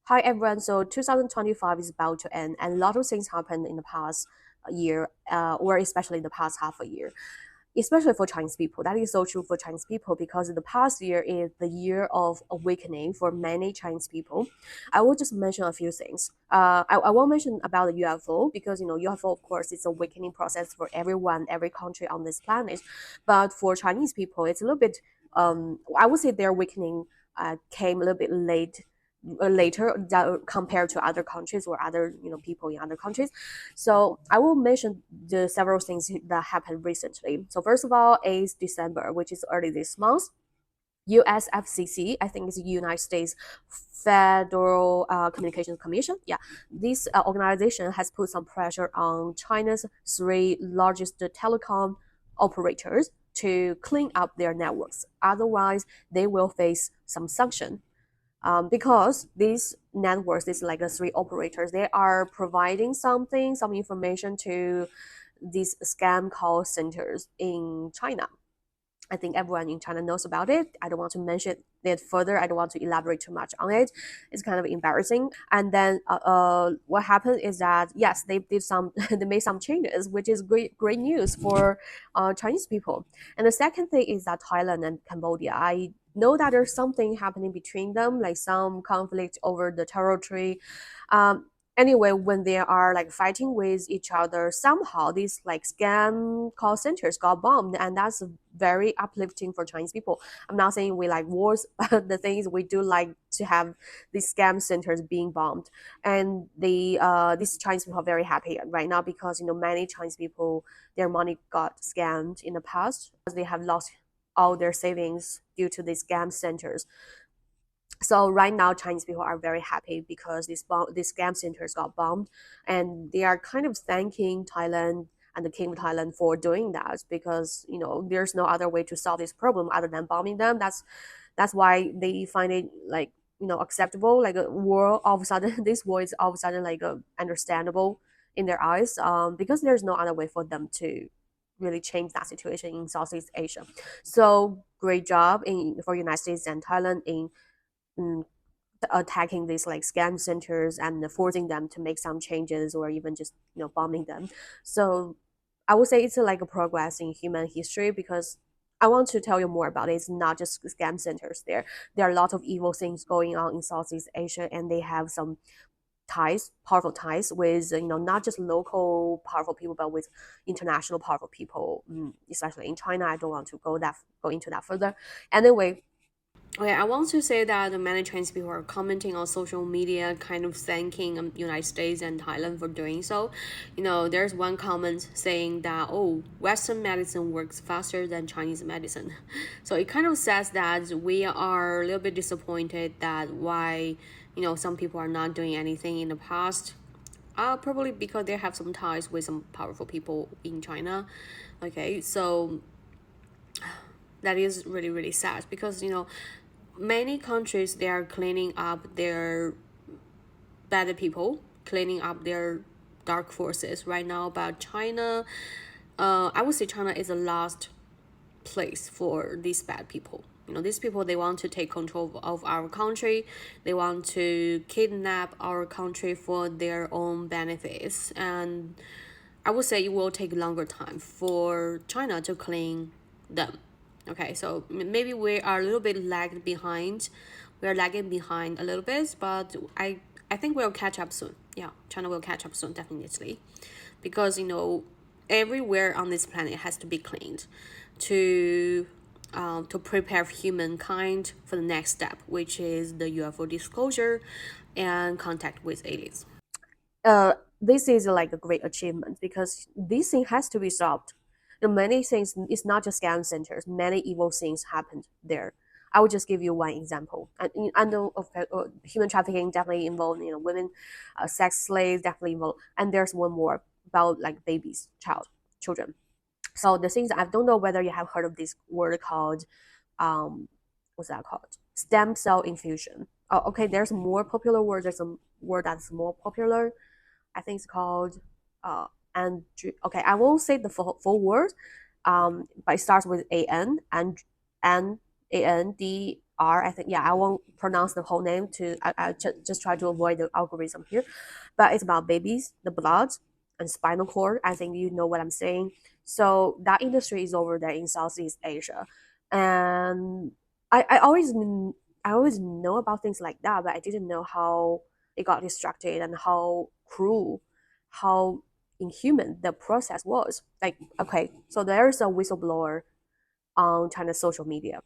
Hi everyone. So 2025 is about to end, and a lot of things happened in the past year, or especially in the past half a year, especially for Chinese people. That is so true for Chinese people because the past year is the year of awakening for many Chinese people. I will just mention a few things. I won't mention about the UFO because UFO, of course, it's a awakening process for everyone, every country on this planet. But for Chinese people, it's a little bit. I would say their awakening came a little bit later compared to other countries or other people in other countries. So I will mention the several things that happened recently. So first of all is December, which is early this month. USFCC, I think it's United States Federal Communications Commission. Yeah, this organization has put some pressure on China's three largest telecom operators to clean up their networks. Otherwise, they will face some sanction because these networks, these like the three operators, they are providing some information to these scam call centers in China. I think everyone in China knows about it. I don't want to mention it further. I don't want to elaborate too much on it. It's kind of embarrassing. And then what happened is that yes, they did some, they made some changes, which is great news for Chinese people. And the second thing is that Thailand and Cambodia, I know that there's something happening between them, like some conflict over the territory. Um, anyway, when they are like fighting with each other, somehow these like scam call centers got bombed, and that's very uplifting for Chinese people. I'm not saying we like wars, but the thing is we do like to have these scam centers being bombed, and these Chinese people are very happy right now because many Chinese people, their money got scammed in the past. They have lost all their savings due to these scam centers. So right now Chinese people are very happy because these scam centers got bombed, and they are kind of thanking Thailand and the king of Thailand for doing that because there's no other way to solve this problem other than bombing them. That's why they find it like acceptable, like a war all of a sudden this war is all of a sudden like understandable in their eyes, because there's no other way for them to really change that situation in Southeast Asia. So great job for United States and Thailand in mm, attacking these like scam centers and forcing them to make some changes or even just bombing them. So I would say it's like a progress in human history because I want to tell you more about it. It's not just scam centers there are a lot of evil things going on in Southeast Asia, and they have some powerful ties with not just local powerful people but with international powerful people, especially in China. I don't want to go into that further. Anyway, okay, I want to say that many Chinese people are commenting on social media, kind of thanking United States and Thailand for doing so. There's one comment saying that Western medicine works faster than Chinese medicine. So it kind of says that we are a little bit disappointed that why some people are not doing anything in the past. Probably because they have some ties with some powerful people in China. Okay, so that is really really sad because many countries they are cleaning up their bad people, cleaning up their dark forces right now. But China, I would say China is the last place for these bad people. These people, they want to take control of our country. They want to kidnap our country for their own benefits. And I would say it will take longer time for China to clean them. Okay, so maybe we are a little bit lagged behind. We are lagging behind a little bit, but I think we'll catch up soon. Yeah, China will catch up soon, definitely, because everywhere on this planet has to be cleaned to prepare humankind for the next step, which is the UFO disclosure and contact with aliens. This is like a great achievement because this thing has to be solved. Many things, it's not just scam centers. Many evil things happened there. I will just give you one example. And I know human trafficking definitely involved, women, sex slaves definitely involved, and there's one more about like babies, children. So the things I don't know whether you have heard of this word called, um, what's that called? Stem cell infusion. Oh, okay. There's more popular word. There's a word that's more popular. I think it's called uh, Okay, I won't say the full word, but it starts with Andr. I think, yeah, I won't pronounce the whole name I just try to avoid the algorithm here, but it's about babies, the blood, and spinal cord. I think you know what I'm saying. So that industry is over there in Southeast Asia, and I always know about things like that, but I didn't know how it got distracted and how cruel, how inhuman the process was. Like, okay, so there's a whistleblower on China's social media.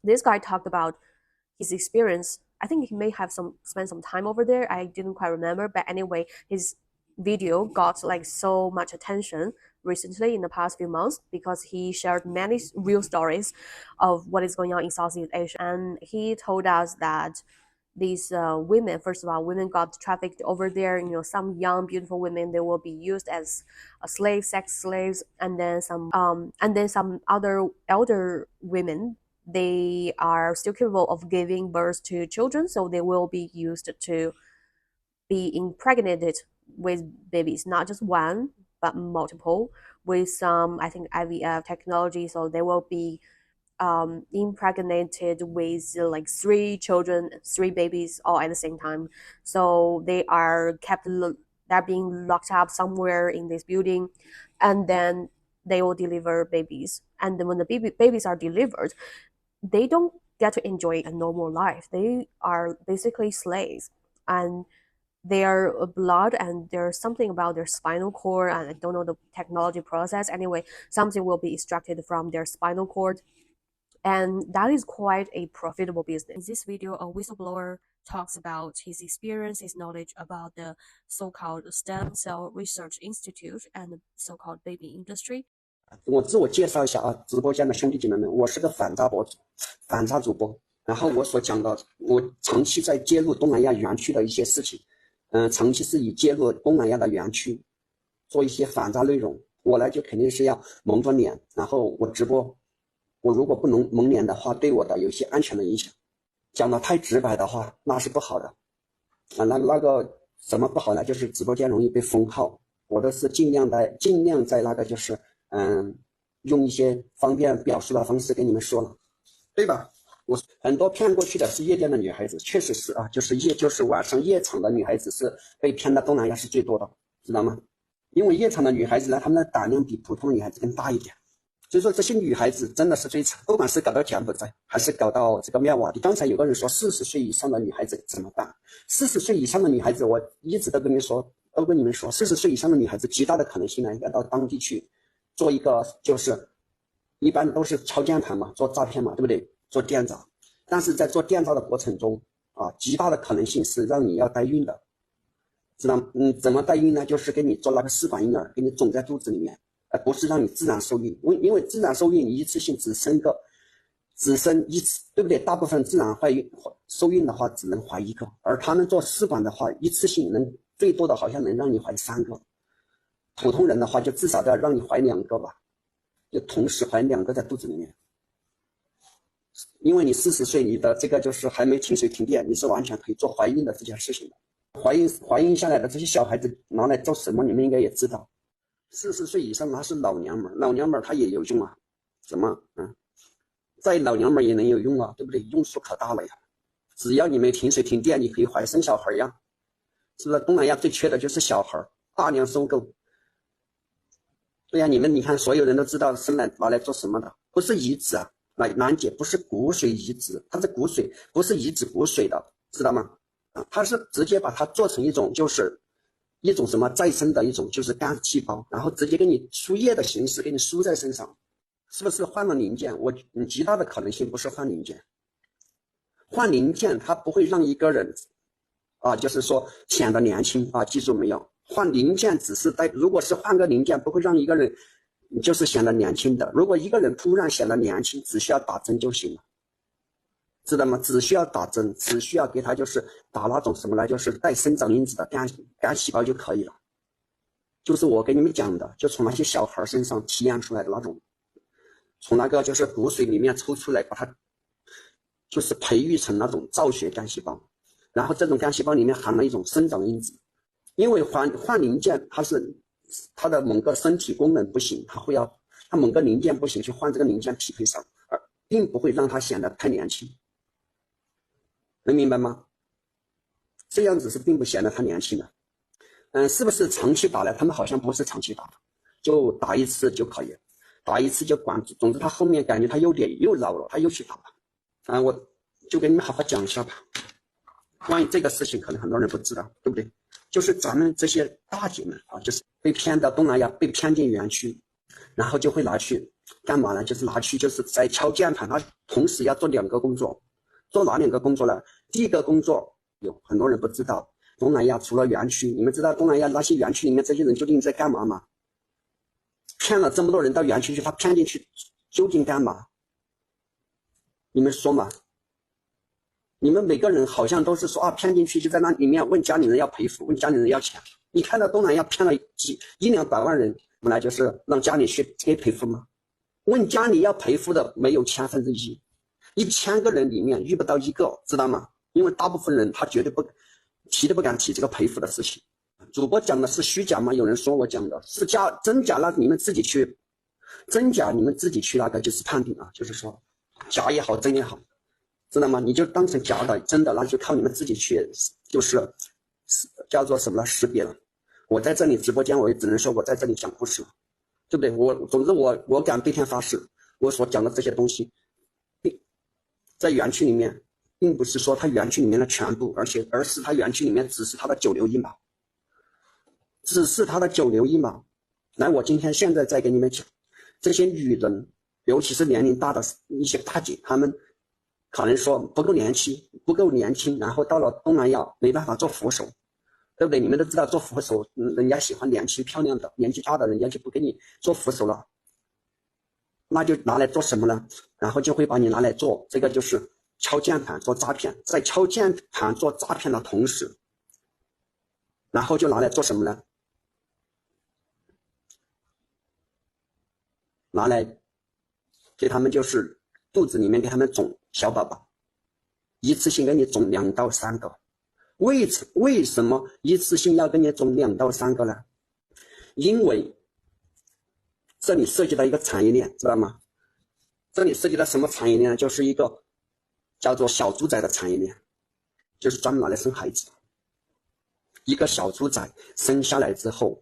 This guy talked about his experience. I think he may have spent some time over there. I didn't quite remember, but anyway, his video got like so much attention recently in the past few months because he shared many real stories of what is going on in Southeast Asia, and he told us that these women, first of all, women got trafficked over there. Some young beautiful women, they will be used as sex slaves, and then some other elder women, they are still capable of giving birth to children, so they will be used to be impregnated with babies, not just one but multiple, with some, I think, IVF technology. So they will be impregnated with like three children, three babies all at the same time. So they're being locked up somewhere in this building, and then they will deliver babies. And then when the babies are delivered, they don't get to enjoy a normal life. They are basically slaves, and their blood and there's something about their spinal cord, and I don't know the technology process. Anyway, something will be extracted from their spinal cord, and that is quite a profitable business. In this video, a whistleblower talks about his experience, his knowledge about the so-called stem cell research institute and the so-called baby industry. 我自我介绍一下啊，直播间的兄弟姐妹们，我是个反诈博主，反诈主播。然后我所讲的，我长期在揭露东南亚园区的一些事情，长期是以揭露东南亚的园区做一些反诈内容。我呢就肯定是要蒙着脸，然后我直播，我如果不能蒙脸的话，对我的有一些安全的影响。讲的太直白的话，那是不好的啊。那个怎么不好呢？就是直播间容易被封号。我的是尽量在那个就是用一些方便表述的方式跟你们说了，对吧？我很多骗过去的是夜店的女孩子，确实是啊，就是晚上夜场的女孩子是被骗到东南亚是最多的，知道吗？因为夜场的女孩子呢，她们的胆量比普通的女孩子更大一点，所以说这些女孩子真的是最惨，不管是搞到柬埔寨还是搞到这个妙瓦底。刚才有个人说40岁以上的女孩子怎么办？40岁以上的女孩子，我一直都跟你们说，40岁以上的女孩子极大的可能性呢，要到当地去做一个，就是一般都是敲键盘嘛，做诈骗嘛，对不对？做电诈，但是在做电诈的过程中啊，极大的可能性是让你要代孕的，知道吗？怎么代孕呢？就是给你做那个试管婴儿，给你种在肚子里面，而不是让你自然受孕。因为自然受孕你一次性只生一次，对不对？大部分自然受孕的话只能怀一个，而他们做试管的话，一次性最多的好像能让你怀3个。普通人的话就至少要让你怀2个吧，就同时怀2个在肚子里面。因为你40岁，你的这个就是还没停水停电，你是完全可以做怀孕的这件事情的。怀孕下来的这些小孩子拿来做什么，你们应该也知道。40岁以上那是老娘们，老娘们她也有用啊，什么在老娘们也能有用啊，对不对？用处可大了呀！只要你没停水停电，你可以生小孩呀，是不是？东南亚最缺的就是小孩，大量收购。对呀，你看，所有人都知道生来拿来做什么的，不是移植啊，兰姐不是骨髓移植，它是骨髓，不是移植骨髓的，知道吗？它是直接把它做成一种什么再生的一种就是干细胞，然后直接给你输液的形式给你输在身上，是不是换了零件？极大的可能性不是换零件，换零件它不会让一个人啊，就是说显得年轻啊，记住没有？换零件只是如果是换个零件，不会让一个人就是显得年轻的。如果一个人突然显得年轻，只需要打针就行了，知道吗？只需要打针，只需要给他就是打那种什么呢？就是带生长因子的干细胞就可以了。就是我跟你们讲的，就从那些小孩身上提炼出来的那种，从那个就是骨髓里面抽出来，把它就是培育成那种造血干细胞，然后这种干细胞里面含了一种生长因子。因为换零件它是它的某个身体功能不行，它某个零件不行，去换这个零件匹配上，而并不会让它显得太年轻，能明白吗？这样子是并不显得太年轻的。是不是长期打呢？他们好像不是长期打的，就打一次就可以，打一次就管。总之他后面感觉他有点又老了，他又去打了。我就给你们好好讲一下吧。关于这个事情，可能很多人不知道，对不对？就是咱们这些大姐们啊，就是被骗到东南亚，被骗进园区，然后就会拿去干嘛呢？就是拿去就是在敲键盘，他同时要做2个工作，做哪2个工作呢？第一个工作有很多人不知道。东南亚除了园区，你们知道东南亚那些园区里面这些人究竟在干嘛吗？骗了这么多人到园区去，他骗进去究竟干嘛？你们说嘛？你们每个人好像都是说骗进去就在那里面问家里人要赔付，问家里人要钱。你看到东南亚骗了一两百万人，本来就是让家里去给赔付吗？问家里要赔付的没有1/1000，1000个人里面遇不到1个，知道吗？因为大部分人他绝对不提都不敢提这个赔付的事情。主播讲的是虚假吗？有人说我讲的是真假，那你们自己去真假，你们自己去那个就是判定啊，就是说假也好，真也好，知道吗？你就当成假的，真的，那就靠你们自己去，就是叫做什么识别了。我在这里直播间，我也只能说我在这里讲故事了，对不对？总之我敢对天发誓，我所讲的这些东西，在园区里面。并不是说它园区里面的全部，而是它园区里面只是它的9牛1毛，只是它的9牛1毛。来，我现在再给你们讲，这些女人，尤其是年龄大的一些大姐，她们可能说不够年轻，然后到了东南亚没办法做扶手，对不对？你们都知道做扶手，人家喜欢年轻漂亮的，年纪大的人家就不给你做扶手了，那就拿来做什么呢？然后就会把你拿来做这个就是敲键盘做诈骗，在敲键盘做诈骗的同时，然后就拿来做什么呢？拿来给他们就是肚子里面给他们种小宝宝，一次性给你种2到3个。为什么一次性要给你种2到3个呢？因为这里涉及到一个产业链，知道吗？这里涉及到什么产业链呢？就是一个叫做小猪仔的产业链，就是专门拿来生孩子。一个小猪仔生下来之后，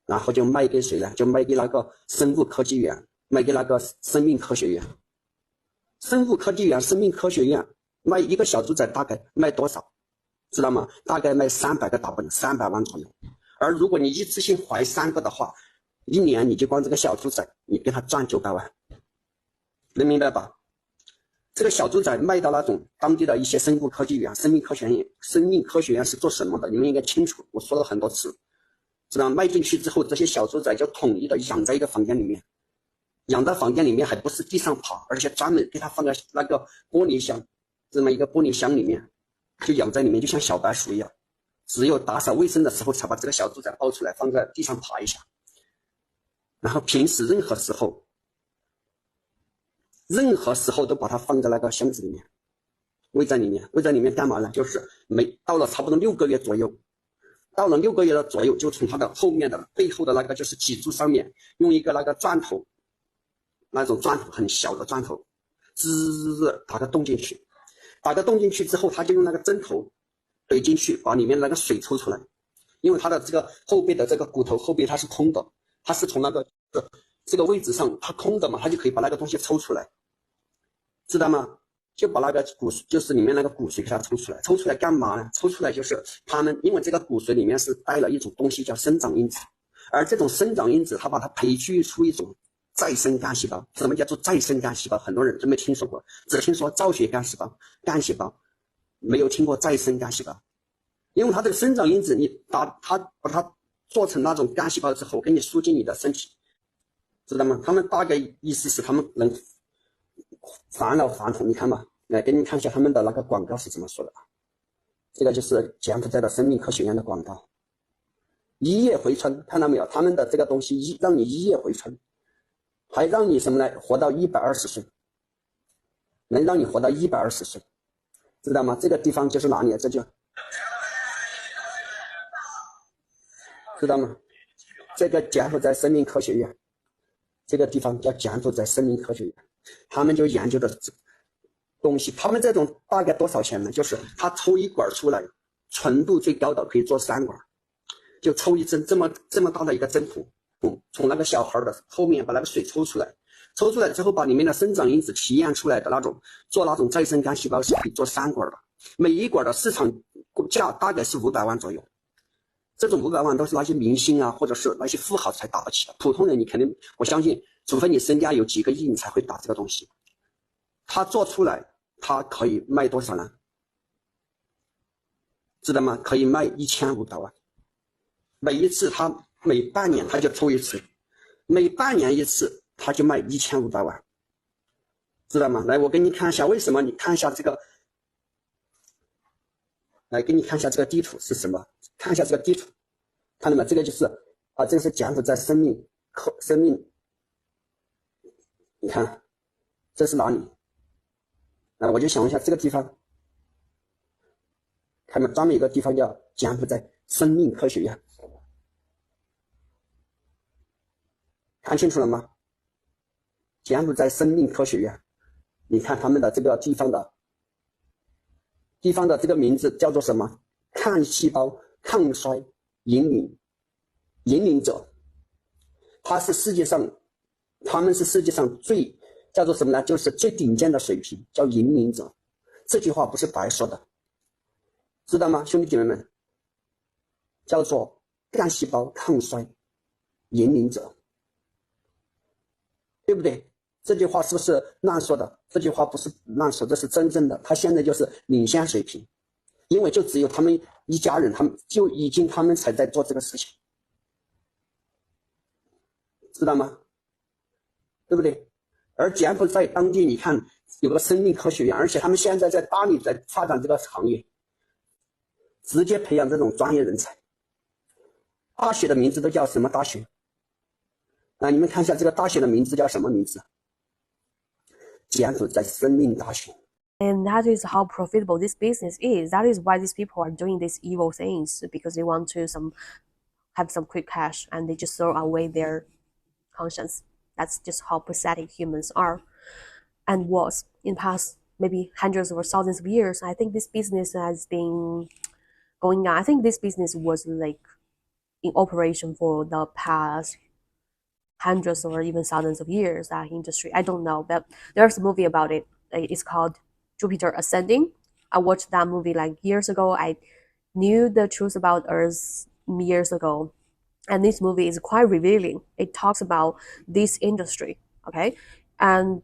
然后就卖给谁呢？就卖给那个生物科技园，卖给那个生命科学院。生物科技园、生命科学院卖一个小猪仔大概卖多少？知道吗？大概卖300个打本，300万左右。而如果你一次性怀3个的话，1年你就光这个小猪仔，你给他赚900万，能明白吧？这个小猪仔卖到那种当地的一些生物科技园、生命科学院是做什么的？你们应该清楚，我说了很多次，知道卖进去之后，这些小猪仔就统一的养在一个房间里面，养在房间里面还不是地上爬，而且专门给它放在那个玻璃箱，这么一个玻璃箱里面，就养在里面，就像小白鼠一样。只有打扫卫生的时候才把这个小猪仔抱出来放在地上爬一下，然后平时任何时候都把它放在那个箱子里面，喂在里面干嘛呢？就是到了差不多6个月左右，到了6个月的左右，就从它的后面的背后的那个就是脊柱上面，用一个那个钻头，那种钻头很小的钻头，滋打个洞进去，之后，他就用那个针头怼进去，把里面那个水抽出来。因为它的这个后背的这个骨头后背它是空的，它是从那个这个位置上它空的嘛，它就可以把那个东西抽出来，知道吗？就把那个就是里面那个骨髓给它抽出来。抽出来干嘛呢？抽出来就是他们因为这个骨髓里面是带了一种东西叫生长因子，而这种生长因子它把它培育出一种再生干细胞。什么叫做再生干细胞？很多人都没听说过，只听说造血干细胞，没有听过再生干细胞。因为它这个生长因子，你把它做成那种干细胞之后，给你输进你的身体，知道吗？他们大概意思是他们能返老还童。你看嘛，来给你看一下他们的那个广告是怎么说的。这个就是柬埔寨的生命科学院的广告，一夜回春，看到没有？他们的这个东西让你一夜回春，还让你什么呢？活到120岁，能让你活到120岁，知道吗？这个地方就是哪里？这就知道吗？这个柬埔寨生命科学院，这个地方叫柬埔寨生命科学院，他们就研究的东西。他们这种大概多少钱呢？就是他抽一管出来，纯度最高的可以做3管，就抽一针这么大的一个针筒，从那个小孩的后面把那个水抽出来，抽出来之后把里面的生长因子提炼出来的那种，做那种再生干细胞是可以做3管的，每一管的市场价大概是500万左右。这种500万都是那些明星啊，或者是那些富豪才打得起的，普通人你肯定，我相信，除非你身家有几个亿，你才会打这个东西。他做出来，他可以卖多少呢？知道吗？可以卖1500万。每一次他每半年他就抽一次，每半年一次他就卖1500万，知道吗？来，我给你看一下为什么，你看一下这个，来给你看一下这个地图是什么？看一下这个地图，看到没？这个就是这个是柬埔寨生命，你看这是哪里？我就想问一下这个地方，看到专门有个地方叫柬埔寨生命科学院，看清楚了吗？柬埔寨生命科学院，你看他们的这个地方的这个名字叫做什么？抗细胞抗衰引领者，他们是世界上最叫做什么呢？就是最顶尖的水平，叫引领者。这句话不是白说的，知道吗，兄弟姐妹们？叫做干细胞抗衰引领者，对不对？这句话是不是乱说的？这句话不是乱说，这是真正的。他现在就是领先水平，因为就只有他们一家人，他们才在做这个事情，知道吗？对不对？而柬埔寨当地，你看有个生命科学院，而且他们现在在大力在发展这个行业，直接培养这种专业人才。大学的名字都叫什么大学？你们看一下这个大学的名字叫什么名字？柬埔寨生命大学。 And that is how profitable this business is. That is why these people are doing these evil things, because they want to have some quick cash, and they just throw away their conscience. That's just how pathetic humans are and was in past maybe hundreds or thousands of years. I think this business has been going on. I think this business was like in operation for the past hundreds or even thousands of years. That industry, I don't know, but there's a movie about it. It's called Jupiter Ascending. I watched that movie like years ago. I knew the truth about Earth years ago, and this movie is quite revealing. It talks about this industry, okay, and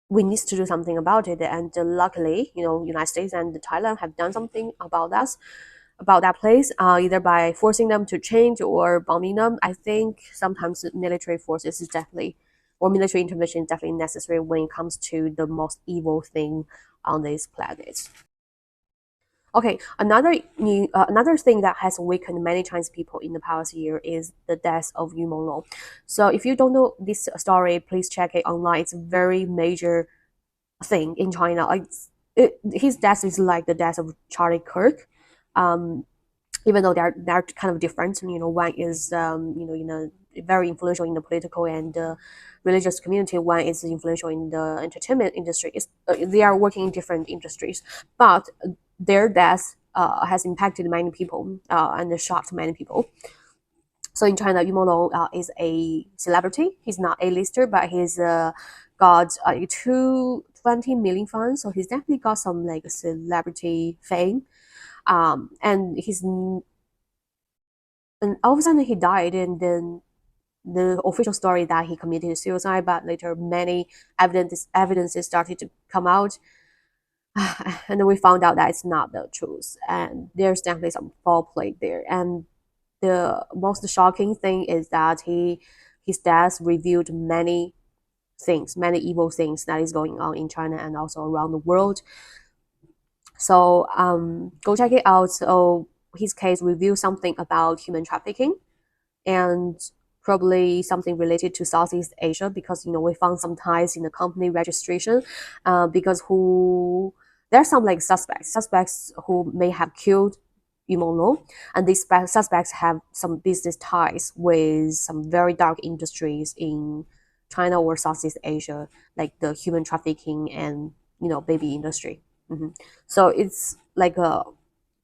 we need to do something about it. And luckily, United States and Thailand have done something about that place, either by forcing them to change or bombing them. I think sometimes military forces is definitely, or military intervention is definitely necessary when it comes to the most evil thing on this planet. Okay, another thing that has awakened many Chinese people in the past year is the death of Yu Monglong. So if you don't know this story, please check it online. It's a very major thing in China. His death is like the death of Charlie Kirk. Even though they're kind of different. One is very influential in the political and religious community. One is influential in the entertainment industry. They are working in different industries, but their death has impacted many people and shocked many people. So in China, Yu Monglong is a celebrity. He's not a lister, but he's got 220 million fans. So he's definitely got some like celebrity fame. And all of a sudden he died, and then the official story that he committed suicide, but later many evidences started to come out, and then we found out that it's not the truth, and there's definitely some foul play there. And the most shocking thing is that his death revealed many things, many evil things that is going on in China and also around the world. So go check it out. So his case reveals something about human trafficking and probably something related to Southeast Asia, because we found some ties in the company registration, because there are some like suspects who may have killed Yumolo, and these suspects have some business ties with some very dark industries in China or Southeast Asia, like the human trafficking and baby industry. Hmm. So it's like a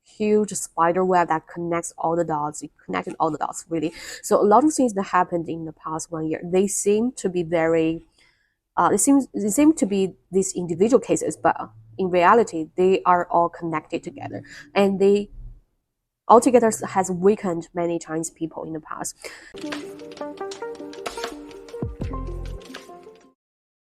huge spider web that connects all the dots. It connected all the dots really. So a lot of things that happened in the past 1 year, they seem to be very it seems to be these individual cases, but in reality, they are all connected together, and they altogether has weakened many Chinese people in the past.